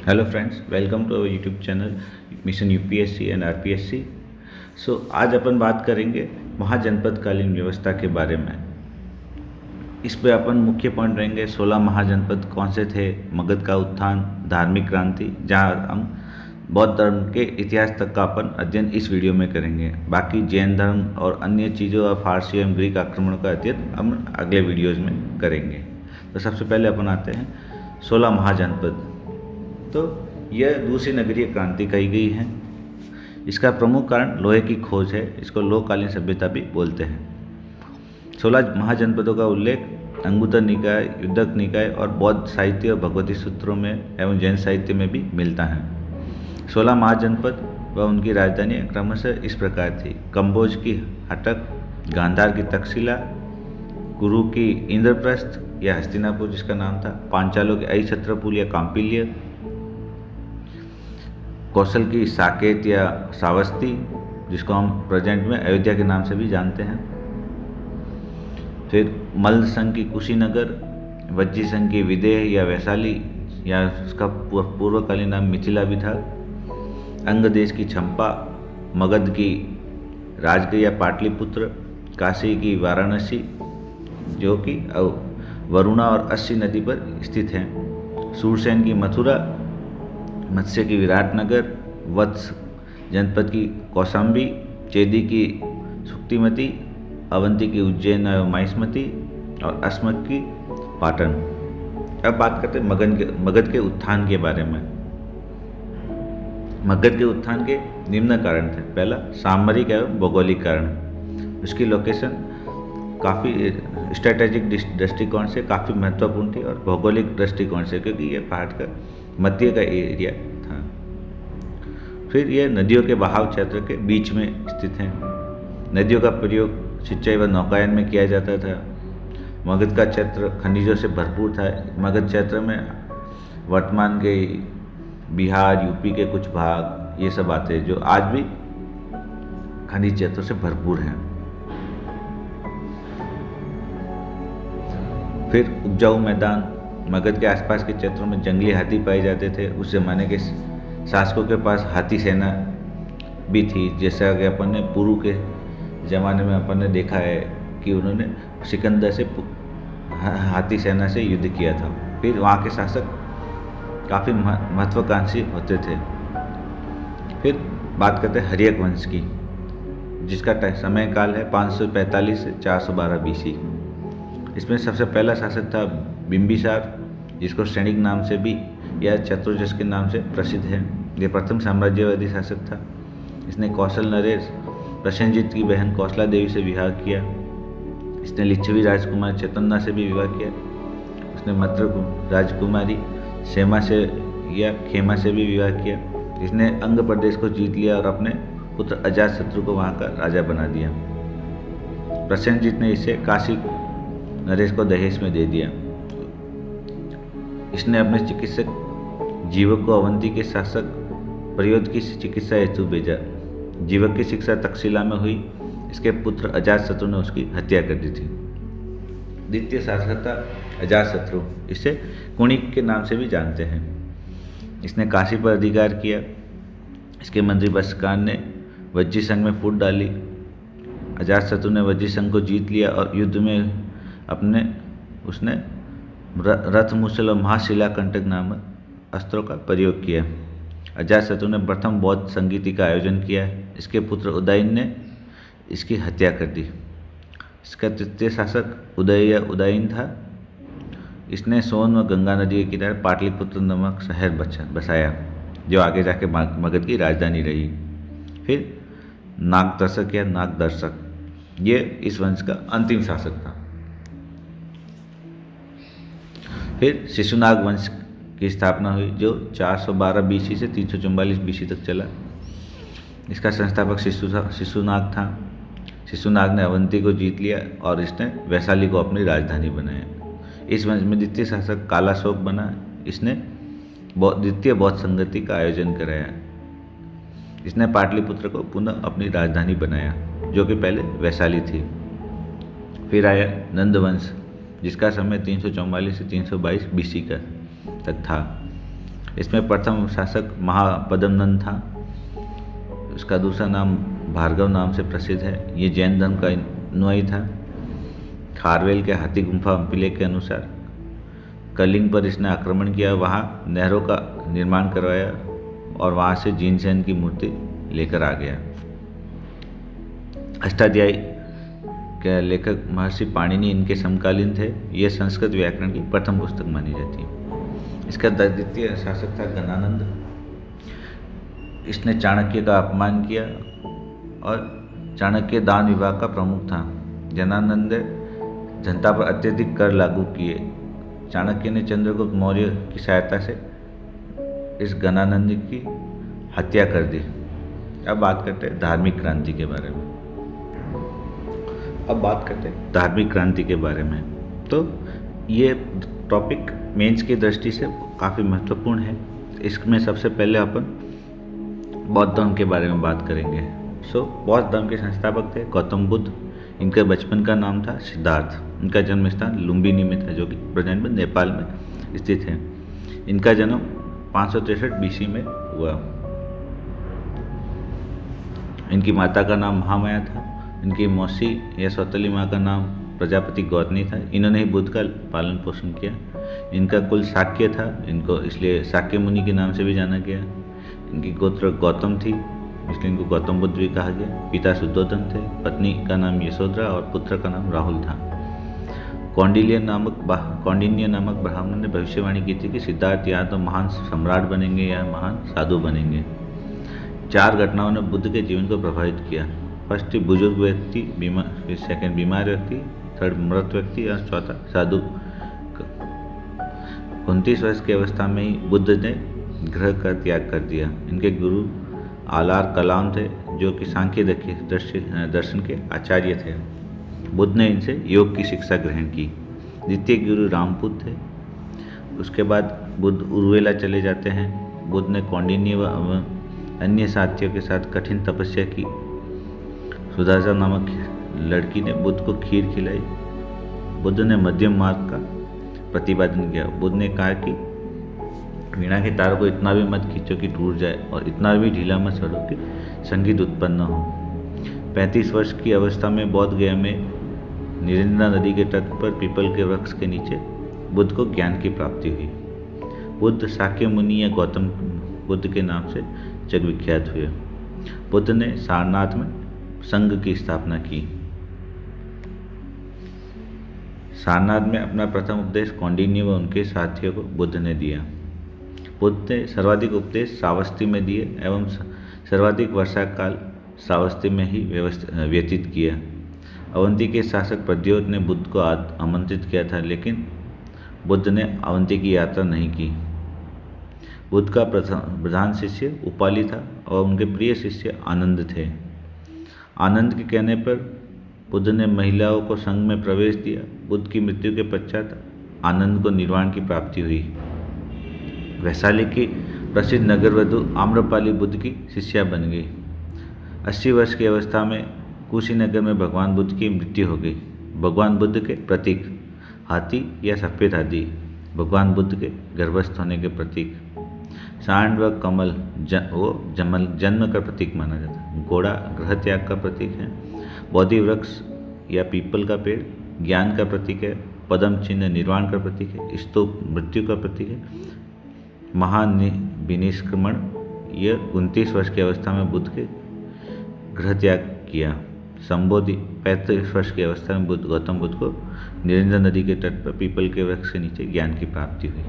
Hello friends, welcome to our YouTube channel mission UPSC and RPSC. आज अपन बात करेंगे महाजनपदकालीन व्यवस्था के बारे में। इस पे अपन मुख्य पॉइंट रहेंगे 16 महाजनपद कौन से थे, मगध का उत्थान, धार्मिक क्रांति, जहाँ हम बौद्ध धर्म के इतिहास तक का अपन अध्ययन इस वीडियो में करेंगे। बाकी जैन धर्म और अन्य चीज़ों और फारसी एवं ग्रीक आक्रमण का अध्ययन हम अगले वीडियोज़ में करेंगे। तो सबसे पहले अपन आते हैं 16 महाजनपद। तो यह दूसरी नगरीय क्रांति कही गई है। इसका प्रमुख कारण लोहे की खोज है। इसको लोहकालीन सभ्यता भी बोलते हैं। 16 महाजनपदों का उल्लेख अंगुत्तर निकाय, युद्धक निकाय और बौद्ध साहित्य और भगवती सूत्रों में एवं जैन साहित्य में भी मिलता है। 16 महाजनपद व उनकी राजधानी क्रमशः इस प्रकार थी: कंबोज की हटक, गांधार की तक्षशिला, कुरु की इंद्रप्रस्थ या हस्तिनापुर जिसका नाम था, पांचालों की अहिछत्रपुर या कांपिल्य, कौशल की साकेत या सावस्ती जिसको हम प्रेजेंट में अयोध्या के नाम से भी जानते हैं, फिर मल्ल संघ की कुशीनगर, वज्जी संघ की विदेह या वैशाली या उसका पूर्वकालीन नाम मिथिला भी था, अंग देश की छंपा, मगध की राजगीर या पाटलिपुत्र, काशी की वाराणसी जो कि वरुणा और अस्सी नदी पर स्थित है, सूरसेन की मथुरा, मत्स्य की विराटनगर, वत्स जनपद की कौशाम्बी, चेदी की सुक्तिमती, अवंती की उज्जैन एवं माहिष्मती और अस्मक की पाटन। अब बात करते हैं मगध के उत्थान के बारे में। मगध के उत्थान के निम्न कारण थे। पहला, सामरिक एवं भौगोलिक कारण। उसकी लोकेशन काफ़ी स्ट्रेटेजिक दृष्टिकोण से काफ़ी महत्वपूर्ण थी और भौगोलिक दृष्टिकोण से, क्योंकि यह पहाड़ का मध्य का एरिया था। फिर यह नदियों के बहाव क्षेत्र के बीच में स्थित है। नदियों का प्रयोग सिंचाई व नौकायन में किया जाता था। मगध का क्षेत्र खनिजों से भरपूर था। मगध क्षेत्र में वर्तमान के बिहार, यूपी के कुछ भाग ये सब आते हैं जो आज भी खनिज क्षेत्रों से भरपूर हैं। फिर उपजाऊ मैदान। मगध के आसपास के क्षेत्रों में जंगली हाथी पाए जाते थे। उस जमाने के शासकों के पास हाथी सेना भी थी, जैसा कि अपन ने पुरु के ज़माने में अपन ने देखा है कि उन्होंने सिकंदर से हाथी सेना से युद्ध किया था। फिर वहाँ के शासक काफ़ी महत्वाकांक्षी होते थे। फिर बात करते हैं हर्यक वंश की, जिसका समय काल है 545 से 412 BC। इसमें सबसे पहला शासक था बिंबिसार, जिसको सैनिक नाम से भी या चतुर्जस के नाम से प्रसिद्ध है। यह प्रथम साम्राज्यवादी शासक था। इसने कौशल नरेश प्रसेनजीत की बहन कौशला देवी से विवाह किया। इसने लिच्छवी राजकुमार चेतन्ना से भी विवाह किया। उसने मद्र राजकुमारी सेमा से या खेमा से भी विवाह किया। इसने अंग प्रदेश को जीत लिया और अपने पुत्र अजातशत्रु को वहाँ का राजा बना दिया। प्रसेनजीत ने इसे काशी नरेश को दहेज में दे दिया। इसने अपने चिकित्सक जीवक को अवंती के शासक प्रयोद की चिकित्सा हेतु भेजा। जीवक की शिक्षा तक्षशिला में हुई। इसके पुत्र अजातशत्रु ने उसकी हत्या कर दी थी। द्वितीय शासक था अजातशत्रु, इसे कुणिक के नाम से भी जानते हैं। इसने काशी पर अधिकार किया। इसके मंत्री बस्कार ने वज्जी संघ में फूट डाली। अजातशत्रु ने वज्जी संघ को जीत लिया और युद्ध में उसने रथ मूसल और महाशिलाकंटक नामक अस्त्रों का प्रयोग किया। अजातशत्रु ने प्रथम बौद्ध संगीति का आयोजन किया। इसके पुत्र उदयन ने इसकी हत्या कर दी। इसका तृतीय शासक उदय या उदयन था। इसने सोन व गंगा नदी के किनारे पाटलिपुत्र नामक शहर बसाया, जो आगे जाके मगध की राजधानी रही। फिर नागदर्शक या नागदर्शक, ये इस वंश का अंतिम शासक था। फिर शिशुनाग वंश की स्थापना हुई, जो 412 BC से 344 BC तक चला। इसका संस्थापक शिशुनाग था। शिशुनाग ने अवंती को जीत लिया और इसने वैशाली को अपनी राजधानी बनाया। इस वंश में द्वितीय शासक कालाशोक बना। इसने द्वितीय बौद्ध संगति का आयोजन कराया। इसने पाटलिपुत्र को पुनः अपनी राजधानी बनाया, जो कि पहले वैशाली थी। फिर आया नंद वंश, जिसका समय 344 से 322 BC का तक था। इसमें प्रथम शासक महापद्मनंद था। उसका दूसरा नाम भार्गव नाम से प्रसिद्ध है। ये जैन धर्म का अनुयायी था। खारवेल के हाथी गुम्फा अभिलेख के अनुसार कलिंग पर इसने आक्रमण किया, वहाँ नहरों का निर्माण करवाया और वहाँ से जिनसेन की मूर्ति लेकर आ गया। अष्टाध्यायी के लेखक महर्षि पाणिनि इनके समकालीन थे। यह संस्कृत व्याकरण की प्रथम पुस्तक मानी जाती है। इसका द्वितीय शासक था गणानंद। इसने चाणक्य का अपमान किया और चाणक्य दान विभाग का प्रमुख था। जनानंद ने जनता पर अत्यधिक कर लागू किए। चाणक्य ने चंद्रगुप्त मौर्य की सहायता से इस गणानंद की हत्या कर दी। अब बात करते हैं धार्मिक क्रांति के बारे में। तो ये टॉपिक मेंस की दृष्टि से काफ़ी महत्वपूर्ण है। इसमें सबसे पहले अपन बौद्ध धर्म के बारे में बात करेंगे। बौद्ध धर्म के संस्थापक थे गौतम बुद्ध। इनके बचपन का नाम था सिद्धार्थ। इनका जन्म स्थान लुम्बिनी में था, जो कि प्रेजेंट में नेपाल में स्थित है। इनका जन्म 563 BC में हुआ। इनकी माता का नाम महामाया था। इनकी मौसी या सौतेली माँ का नाम प्रजापति गौतमी था। इन्होंने ही बुद्ध का पालन पोषण किया। इनका कुल शाक्य था, इनको इसलिए शाक्य मुनि के नाम से भी जाना गया। इनकी गोत्र गौतम थी, इसलिए इनको गौतम बुद्ध भी कहा गया। पिता शुद्धोधन थे, पत्नी का नाम यशोधरा और पुत्र का नाम राहुल था। कौंडिन्य नामक ब्राह्मण ने भविष्यवाणी की थी कि सिद्धार्थ या तो महान सम्राट बनेंगे या महान साधु बनेंगे। 4 घटनाओं ने बुद्ध के जीवन को प्रभावित किया। फर्स्ट बुजुर्ग व्यक्ति, सेकंड बीमार व्यक्ति, थर्ड मृत व्यक्ति और चौथा साधु। 29 वर्ष की अवस्था में ही बुद्ध ने गृह का त्याग कर दिया। इनके गुरु आलार कलाम थे, जो कि सांख्य दर्शन के आचार्य थे। बुद्ध ने इनसे योग की शिक्षा ग्रहण की। द्वितीय गुरु रामपुत थे। उसके बाद बुद्ध उर्वेला चले जाते हैं। बुद्ध ने कौंडिन्य व अन्य साथियों के साथ कठिन तपस्या की। सुदासा नामक लड़की ने बुद्ध को खीर खिलाई। बुद्ध ने मध्यम मार्ग का प्रतिपादन किया। बुद्ध ने कहा कि वीणा के तारों को इतना भी मत खींचो कि टूट जाए और इतना भी ढीला मत छोड़ो कि संगीत उत्पन्न हो। 35 वर्ष की अवस्था में बोध गया में निरंजना नदी के तट पर पीपल के वृक्ष के नीचे बुद्ध को ज्ञान की प्राप्ति हुई। बुद्ध शाक्य मुनि या गौतम बुद्ध के नाम से जग विख्यात हुए। बुद्ध ने सारनाथ में संघ की स्थापना की। सारनाथ में अपना प्रथम उपदेश कौंडिन्य व उनके साथियों को बुद्ध ने दिया। बुद्ध ने सर्वाधिक उपदेश श्रावस्ती में दिए एवं सर्वाधिक वर्षा काल श्रावस्ती में ही व्यतीत किया। अवंती के शासक प्रद्योत ने बुद्ध को आमंत्रित किया था, लेकिन बुद्ध ने अवंती की यात्रा नहीं की। बुद्ध का प्रधान शिष्य उपाली था और उनके प्रिय शिष्य आनंद थे। आनंद के कहने पर बुद्ध ने महिलाओं को संघ में प्रवेश दिया। बुद्ध की मृत्यु के पश्चात आनंद को निर्वाण की प्राप्ति हुई। वैशाली की प्रसिद्ध नगरवधु आम्रपाली बुद्ध की शिष्या बन गई। 80 वर्ष की अवस्था में कुशीनगर में भगवान बुद्ध की मृत्यु हो गई। भगवान बुद्ध के प्रतीक हाथी या सफ़ेद हाथी भगवान बुद्ध के गर्भस्थ होने के प्रतीक। सांड व कमल जन्म का प्रतीक माना जाता है। घोड़ा गृह त्याग का प्रतीक है। बोधि वृक्ष या पीपल का पेड़ ज्ञान का प्रतीक है। पद्म चिन्ह निर्वाण का प्रतीक है। स्तूप मृत्यु का प्रतीक है। महाविनिष्क्रमण यह 29 वर्ष की अवस्था में बुद्ध के गृह त्याग किया। संबोधि 35 वर्ष की अवस्था में गौतम बुद्ध को निरंजन नदी के तट पर पीपल के वृक्ष के नीचे ज्ञान की प्राप्ति हुई।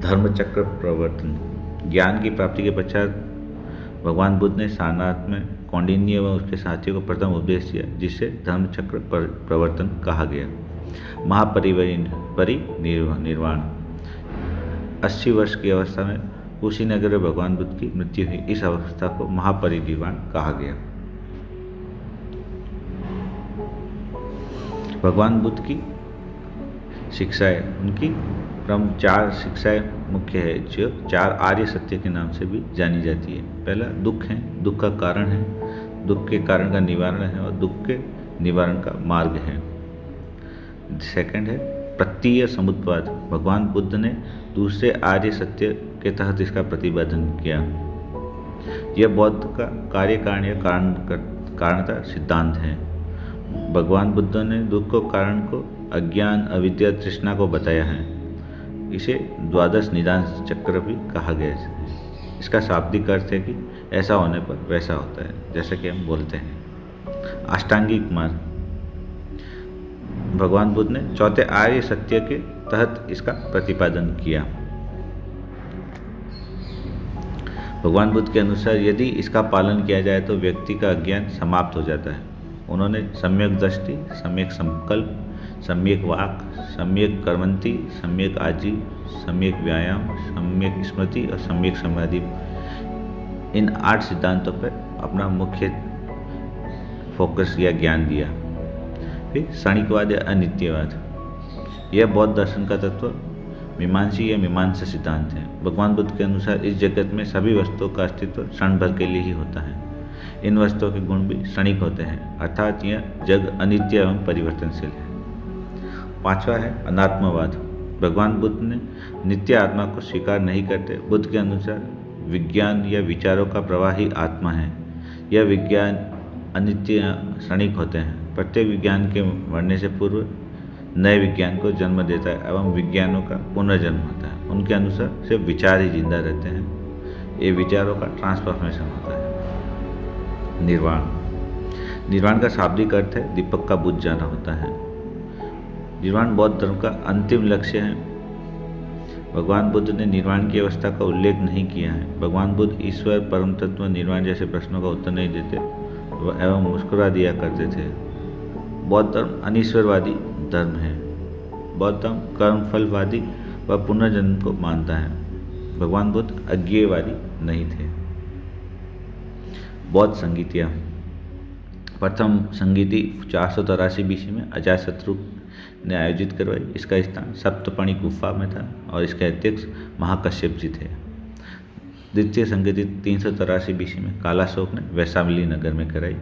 धर्मचक्र प्रवर्तन ज्ञान की प्राप्ति के पश्चात भगवान बुद्ध ने सारनाथ में कौंडिन्य व उसके साथियों को प्रथम उपदेश दिया, जिससे धर्मचक्र प्रवर्तन कहा गया। महापरिनिर्वाण 80 वर्ष की अवस्था में कुशीनगर में भगवान बुद्ध की मृत्यु हुई। इस अवस्था को महापरिनिर्वाण कहा गया। भगवान बुद्ध की शिक्षाएं, उनकी प्रमुख 4 शिक्षाएं मुख्य है, जो 4 आर्य सत्य के नाम से भी जानी जाती है। पहला दुख है, दुख का कारण है, दुख के कारण का निवारण है और दुख के निवारण का मार्ग है। सेकंड है प्रत्यय समुद्वाद, भगवान बुद्ध ने दूसरे आर्य सत्य के तहत इसका प्रतिपादन किया। यह बौद्ध का कार्यकारणीय कारणता सिद्धांत है। भगवान बुद्ध ने दुख को कारण को अज्ञान, अविद्या, तृष्णा को बताया है। इसे द्वादश निदान चक्र भी कहा गया है। इसका शाब्दिक अर्थ है कि ऐसा होने पर वैसा होता है, जैसा कि हम बोलते हैं। अष्टांगिक मार्ग, भगवान बुद्ध ने चौथे आर्य सत्य के तहत इसका प्रतिपादन किया। भगवान बुद्ध के अनुसार यदि इसका पालन किया जाए तो व्यक्ति का अज्ञान समाप्त हो जाता है। उन्होंने सम्यक दृष्टि, सम्यक संकल्प, सम्यक वाक, सम्यक कर्मंती, सम्यक आजीव, सम्यक व्यायाम, सम्यक स्मृति और सम्यक समाधि, इन 8 सिद्धांतों पर अपना मुख्य फोकस या ज्ञान दिया। फिर क्षणिकवाद या अनित्यवाद, यह बौद्ध दर्शन का तत्व मीमांसी या मीमांसा सिद्धांत है। भगवान बुद्ध के अनुसार इस जगत में सभी वस्तुओं का अस्तित्व क्षण भर के लिए ही होता है। इन वस्तुओं के गुण भी क्षणिक होते हैं, अर्थात यह जग अनित्य एवं परिवर्तनशील है। 5वां है अनात्मवाद। भगवान बुद्ध ने नित्य आत्मा को स्वीकार नहीं करते। बुद्ध के अनुसार विज्ञान या विचारों का प्रवाह ही आत्मा है। यह विज्ञान अनित्य क्षणिक होते हैं। प्रत्येक विज्ञान के मरने से पूर्व नए विज्ञान को जन्म देता है एवं विज्ञानों का पुनर्जन्म होता है। उनके अनुसार सिर्फ विचार ही जिंदा रहते हैं। ये विचारों का ट्रांसफॉर्मेशन होता है। निर्वाण, निर्वाण का शाब्दिक अर्थ है दीपक का बुझ जाना होता है। निर्वाण बौद्ध धर्म का अंतिम लक्ष्य है। भगवान बुद्ध ने निर्वाण की अवस्था का उल्लेख नहीं किया है। भगवान बुद्ध ईश्वर, परम तत्व, निर्वाण जैसे प्रश्नों का उत्तर नहीं देते एवं मुस्कुरा दिया करते थे। बौद्ध धर्म अनीश्वरवादी धर्म है। बौद्ध धर्म कर्मफलवादी व पुनर्जन्म को मानता है। भगवान बुद्ध अज्ञेयवादी नहीं थे। बौद्ध संगीतियाँ, प्रथम संगीति 483 BC में अजातशत्रु ने आयोजित करवाई। इसका स्थान सप्तपणी गुफा में था और इसके अध्यक्ष महाकश्यप जी थे। द्वितीय संगीति 383 BC में कालाशोक ने वैशाली नगर में कराई।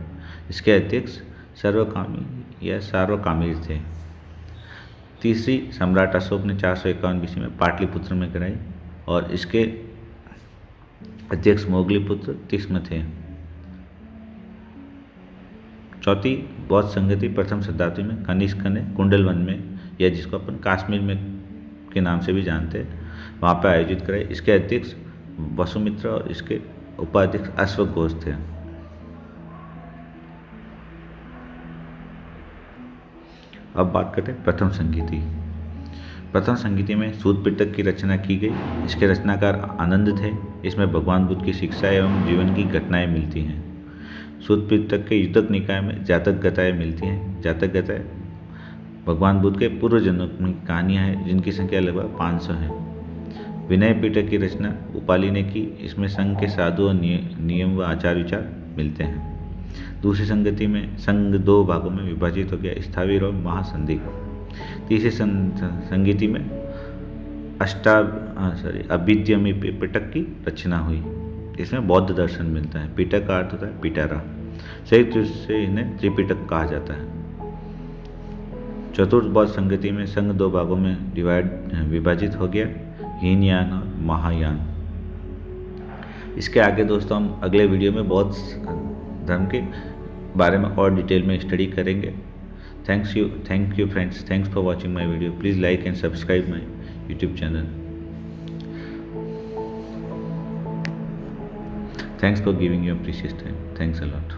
इसके अध्यक्ष सर्वकामी या सार्वकामिर थे। तीसरी सम्राट अशोक ने 451 BC में पाटलिपुत्र में कराई और इसके अध्यक्ष मोगलीपुत्र तिस्म थे। चौथी बौद्ध संगति प्रथम शताब्दी में कनिष्क ने कुंडलवन में, या जिसको अपन कश्मीर में के नाम से भी जानते हैं, वहाँ पर आयोजित कराई। इसके अध्यक्ष वसुमित्र और इसके उपाध्यक्ष अश्वघोष थे। अब बात करते हैं प्रथम संगीति। प्रथम संगीति में सूत पिटक की रचना की गई। इसके रचनाकार आनंद थे। इसमें भगवान बुद्ध की शिक्षा एवं जीवन की घटनाएं मिलती हैं। सूत पिटक के युद्धक निकाय में जातक गताएं मिलती हैं। जातक गताएं भगवान बुद्ध के पूर्व जन्मों की कहानियाँ हैं, जिनकी संख्या लगभग 500 है। विनय पिटक की रचना उपाली ने की। इसमें संघ के साधु और नियम व आचार विचार मिलते हैं। दूसरी संगति में संघ 2 भागों में विभाजित हो गया, स्थावीर और महासंधि। तीसरी संगीति में अभिद्यमी पिटक की रचना हुई। इसमें बौद्ध दर्शन मिलता है। पिटक का अर्थ होता है पिटारा। संयुक्त रूप से इन्हें त्रिपिटक कहा जाता है। चतुर्थ बौद्ध संगति में संघ 2 भागों में विभाजित हो गया, हीनयान और महायान। इसके आगे दोस्तों हम अगले वीडियो में बौद्ध धर्म के बारे में और डिटेल में स्टडी करेंगे। Thank you friends, thanks for watching my video. Please like and subscribe my YouTube channel. Thanks for giving your precious time. Thanks a lot.